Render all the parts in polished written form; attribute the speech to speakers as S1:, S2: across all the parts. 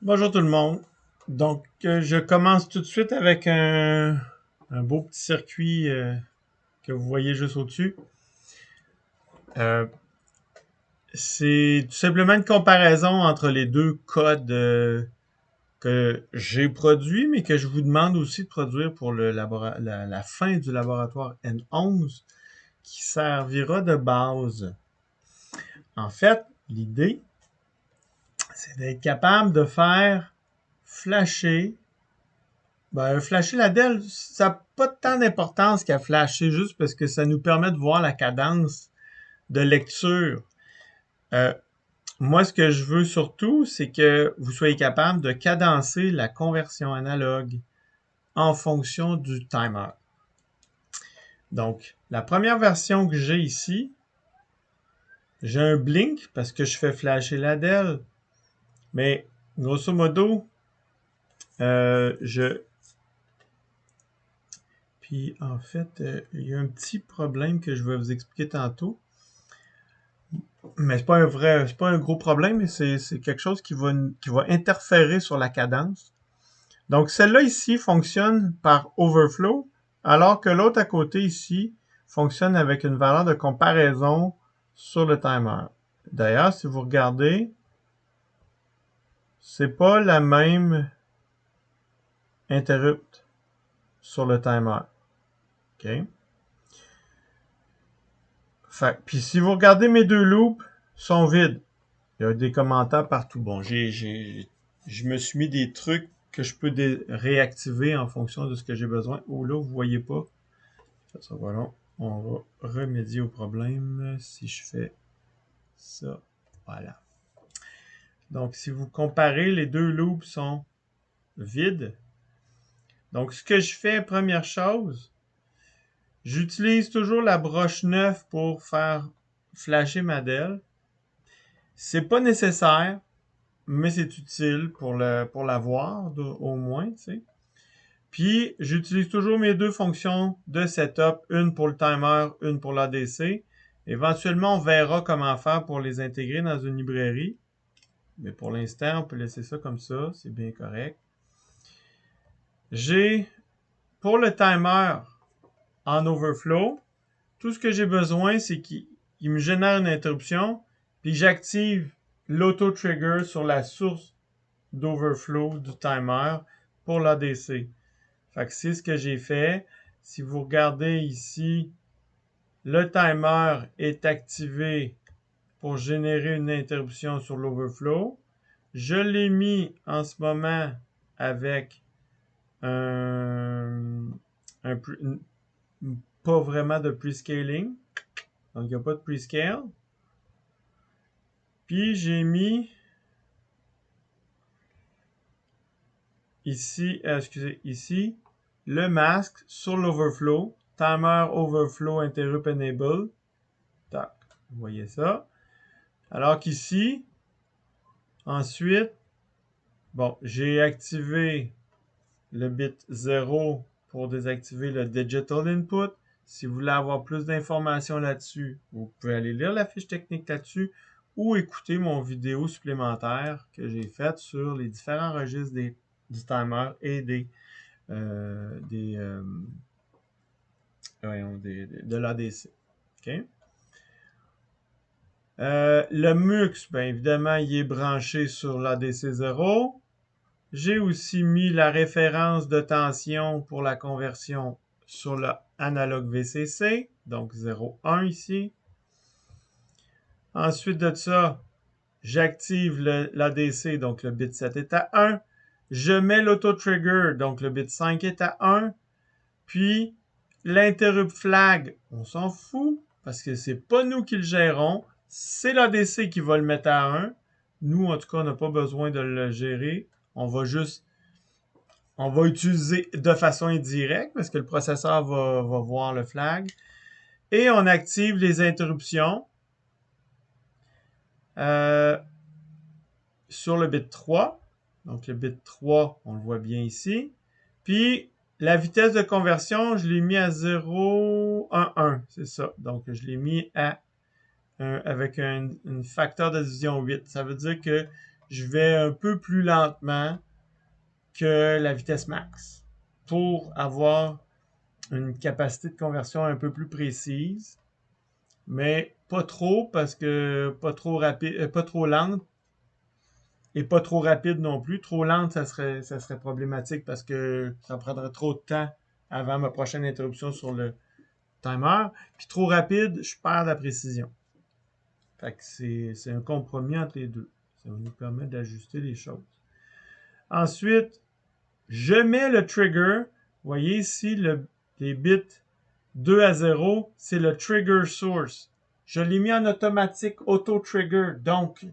S1: Bonjour tout le monde. Donc, je commence tout de suite avec un beau petit circuit que vous voyez juste au-dessus. Euh, c'est tout simplement une comparaison entre les deux codes que j'ai produits, mais que je vous demande aussi de produire pour la fin du laboratoire N11, qui servira de base. En fait, l'idée, c'est d'être capable de faire flasher. Ben, flasher la DEL, ça n'a pas tant d'importance qu'à flasher juste parce que ça nous permet de voir la cadence de lecture. Euh, Moi, ce que je veux surtout, c'est que vous soyez capable de cadencer la conversion analogue en fonction du timer. Donc, la première version que j'ai ici, j'ai un blink parce que je fais flasher la DEL, mais grosso modo, je puis en fait, il y a un petit problème que je vais vous expliquer tantôt. Mais c'est pas un gros problème, mais c'est quelque chose qui va interférer sur la cadence. Donc, celle-là ici fonctionne par overflow, alors que l'autre à côté ici fonctionne avec une valeur de comparaison sur le timer. D'ailleurs, si vous regardez, c'est pas la même interrupt sur le timer. OK? Puis si vous regardez mes deux loops, sont vides. Il y a des commentaires partout. Bon, je me suis mis des trucs que je peux réactiver en fonction de ce que j'ai besoin. Oh là, vous voyez pas. Ça va long. On va remédier au problème si je fais ça. Voilà. Donc, si vous comparez, les deux loops sont vides. Donc, ce que je fais, première chose, j'utilise toujours la broche 9 pour faire flasher ma DEL. C'est pas nécessaire, mais c'est utile pour l'avoir au moins, tu sais. Puis, j'utilise toujours mes deux fonctions de setup, une pour le timer, une pour l'ADC. Éventuellement, on verra comment faire pour les intégrer dans une librairie. Mais pour l'instant, on peut laisser ça comme ça, c'est bien correct. J'ai, pour le timer en overflow, tout ce que j'ai besoin, c'est qu'il me génère une interruption, puis j'active l'auto-trigger sur la source d'overflow du timer pour l'ADC. Fait que c'est ce que j'ai fait. Si vous regardez ici, le timer est activé pour générer une interruption sur l'overflow. Je l'ai mis en ce moment avec un, un pas vraiment de prescaling. Donc, il n'y a pas de prescale. Puis, j'ai mis ici, excusez, ici, le masque sur l'overflow. Timer overflow interrupt enable. Tac, vous voyez ça. Alors qu'ici, ensuite, bon, j'ai activé le bit 0 pour désactiver le digital input. Si vous voulez avoir plus d'informations là-dessus, vous pouvez aller lire la fiche technique là-dessus ou écouter mon vidéo supplémentaire que j'ai faite sur les différents registres du timer et de l'ADC. OK? Le MUX, bien évidemment, il est branché sur l'ADC 0. J'ai aussi mis la référence de tension pour la conversion sur le analogue VCC, donc 0,1 ici. Ensuite de ça, j'active l'ADC, donc le bit 7 est à 1. Je mets l'auto-trigger, donc le bit 5 est à 1. Puis, l'interrupt flag, on s'en fout, parce que c'est pas nous qui le gérons, c'est l'ADC qui va le mettre à 1. Nous, en tout cas, on n'a pas besoin de le gérer. On va utiliser de façon indirecte parce que le processeur va voir le flag. Et on active les interruptions euh, sur le bit 3. Donc le bit 3, on le voit bien ici. Puis la vitesse de conversion, je l'ai mis à 0,11. C'est ça. Donc je l'ai mis avec un facteur de division 8. Ça veut dire que je vais un peu plus lentement que la vitesse max pour avoir une capacité de conversion un peu plus précise, mais pas trop parce que pas trop rapide, pas trop lente et pas trop rapide non plus. Trop lente, ça serait problématique parce que ça prendrait trop de temps avant ma prochaine interruption sur le timer. Puis trop rapide, je perds la précision. Fait que c'est un compromis entre les deux. Ça va nous permettre d'ajuster les choses. Ensuite, je mets le trigger. Vous voyez ici, les bits 2 à 0, c'est le trigger source. Je l'ai mis en automatique auto-trigger. Donc,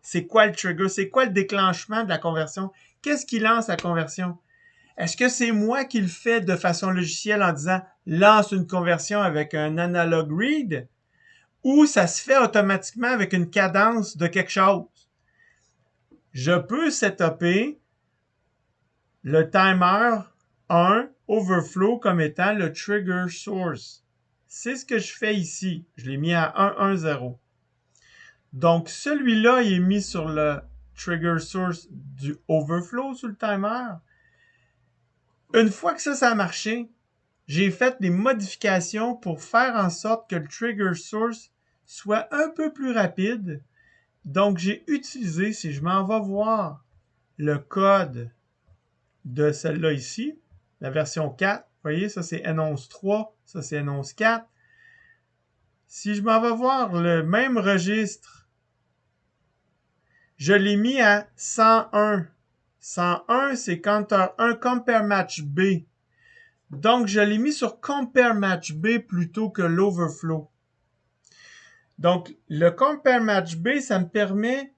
S1: c'est quoi le trigger? C'est quoi le déclenchement de la conversion? Qu'est-ce qui lance la conversion? Est-ce que c'est moi qui le fais de façon logicielle en disant lance une conversion avec un analog read? Ou ça se fait automatiquement avec une cadence de quelque chose? Je peux setuper le timer 1 overflow comme étant le trigger source. C'est ce que je fais ici. Je l'ai mis à 110. Donc, celui-là, il est mis sur le trigger source du overflow sur le timer. Une fois que ça a marché, j'ai fait des modifications pour faire en sorte que le trigger source soit un peu plus rapide. Donc, j'ai utilisé, si je m'en vais voir le code de celle-là ici, la version 4, vous voyez, ça c'est N11.3, ça c'est N11.4. Si je m'en vais voir le même registre, je l'ai mis à 101. 101, c'est Counter 1 Compare Match B. Donc, je l'ai mis sur Compare Match B plutôt que l'Overflow. Donc, le Compare Match B, ça me permet,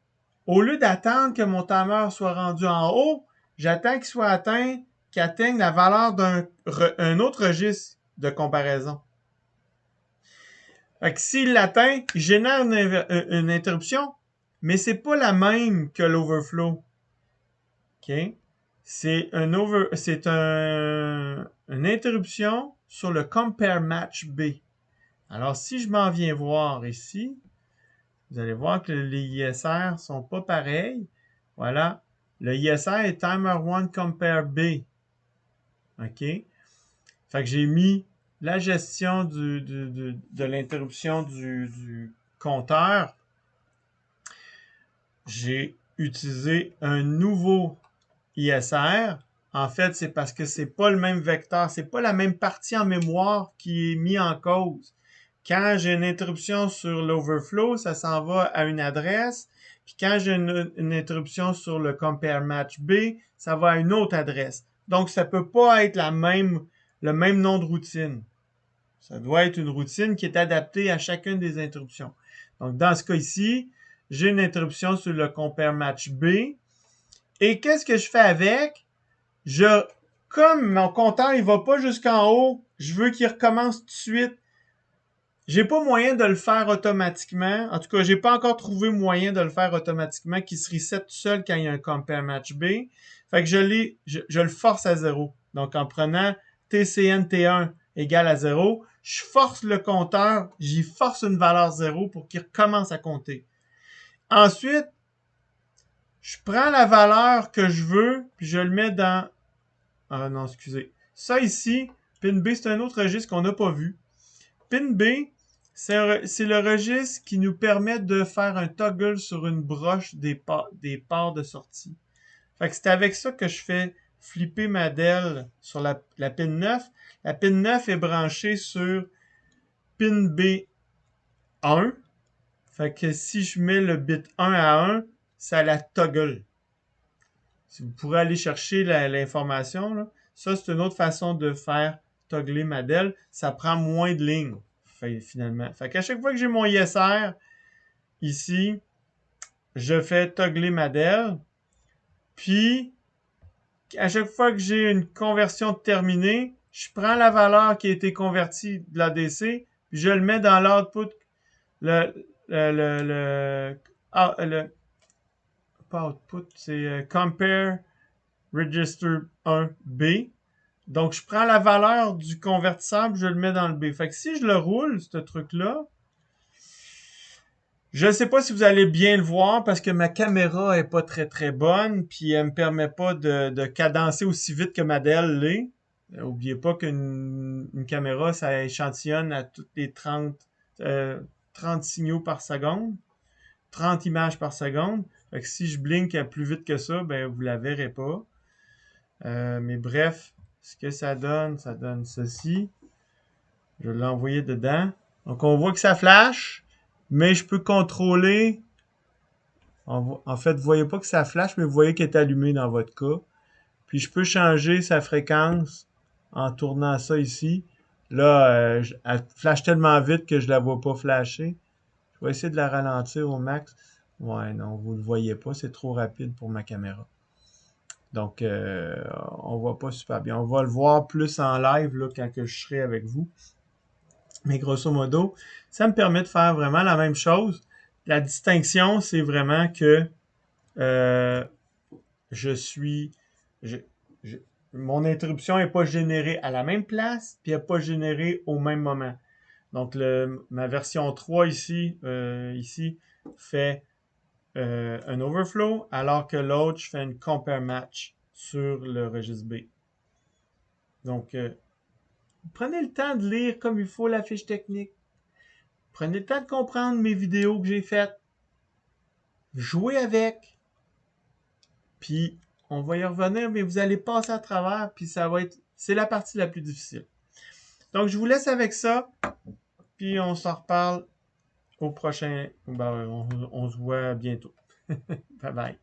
S1: au lieu d'attendre que mon timer soit rendu en haut, j'attends qu'il soit atteint, qu'il atteigne la valeur d'un autre registre de comparaison. Fait que s'il l'atteint, il génère une interruption, mais c'est pas la même que l'overflow. OK? C'est une interruption sur le compare match B. Alors, si je m'en viens voir ici, vous allez voir que les ISR sont pas pareils. Voilà. Le ISR est Timer 1 Compare B. OK? Fait que j'ai mis la gestion de l'interruption du compteur. J'ai utilisé un nouveau ISR. En fait, c'est parce que c'est pas le même vecteur, c'est pas la même partie en mémoire qui est mise en cause. Quand j'ai une interruption sur l'overflow, ça s'en va à une adresse. Puis quand j'ai une interruption sur le compare match B, ça va à une autre adresse. Donc, ça peut pas être le même nom de routine. Ça doit être une routine qui est adaptée à chacune des interruptions. Donc, dans ce cas ici, j'ai une interruption sur le compare match B. Et qu'est-ce que je fais avec? Comme mon compteur, il va pas jusqu'en haut, je veux qu'il recommence tout de suite. J'ai pas moyen de le faire automatiquement. En tout cas, j'ai pas encore trouvé moyen de le faire automatiquement qui se reset tout seul quand il y a un compare match B. Fait que je le force à 0. Donc, en prenant TCN T1 égale à 0, je force le compteur, j'y force une valeur 0 pour qu'il recommence à compter. Ensuite, je prends la valeur que je veux, puis je le mets dans... Ah non, excusez. Ça ici, pin B, c'est un autre registre qu'on n'a pas vu. Pin B, c'est le registre qui nous permet de faire un toggle sur une broche des ports de sortie. Fait que c'est avec ça que je fais flipper ma DEL sur la pin 9. La pin 9 est branchée sur pin B1. Fait que si je mets le bit 1 à 1, ça la toggle. Si vous pourrez aller chercher l'information, ça c'est une autre façon de faire toggler ma DEL. Ça prend moins de lignes, finalement. Fait qu'à chaque fois que j'ai mon ISR, ici, je fais toggler ma DEL. Puis, à chaque fois que j'ai une conversion terminée, je prends la valeur qui a été convertie de l'ADC, puis je le mets dans l'output, pas output, c'est compare register 1B. Donc, je prends la valeur du convertisseur, je le mets dans le B. Fait que si je le roule, ce truc-là, Je ne sais pas si vous allez bien le voir parce que ma caméra est pas très très bonne, puis elle me permet pas de cadencer aussi vite que ma Dell l'est. Oubliez pas qu'une caméra, ça échantillonne à toutes les 30 signaux par seconde, 30 images par seconde. Fait que si je blink plus vite que ça, ben vous la verrez pas. Mais bref, ce que ça donne ceci. Je l'ai envoyé dedans. Donc on voit que ça flash, mais je peux contrôler. En fait, vous voyez pas que ça flash, mais vous voyez qu'elle est allumée dans votre cas. Puis je peux changer sa fréquence en tournant ça ici. Là, elle flash tellement vite que je la vois pas flasher. Je vais essayer de la ralentir au max. Ouais, non, vous le voyez pas, c'est trop rapide pour ma caméra. Donc, on voit pas super bien. On va le voir plus en live là, quand que je serai avec vous. Mais grosso modo, ça me permet de faire vraiment la même chose. La distinction, c'est vraiment que euh, je suis... je- je- mon interruption n'est pas générée à la même place, puis elle n'est pas générée au même moment. Donc, ma version 3 ici fait un overflow, alors que l'autre, je fais une compare match sur le registre B. Donc, prenez le temps de lire comme il faut la fiche technique. Prenez le temps de comprendre mes vidéos que j'ai faites. Jouez avec. Puis, on va y revenir, mais vous allez passer à travers, puis ça va être... C'est la partie la plus difficile. Donc, je vous laisse avec ça, puis on s'en reparle au prochain... Ben, on se voit bientôt. Bye bye.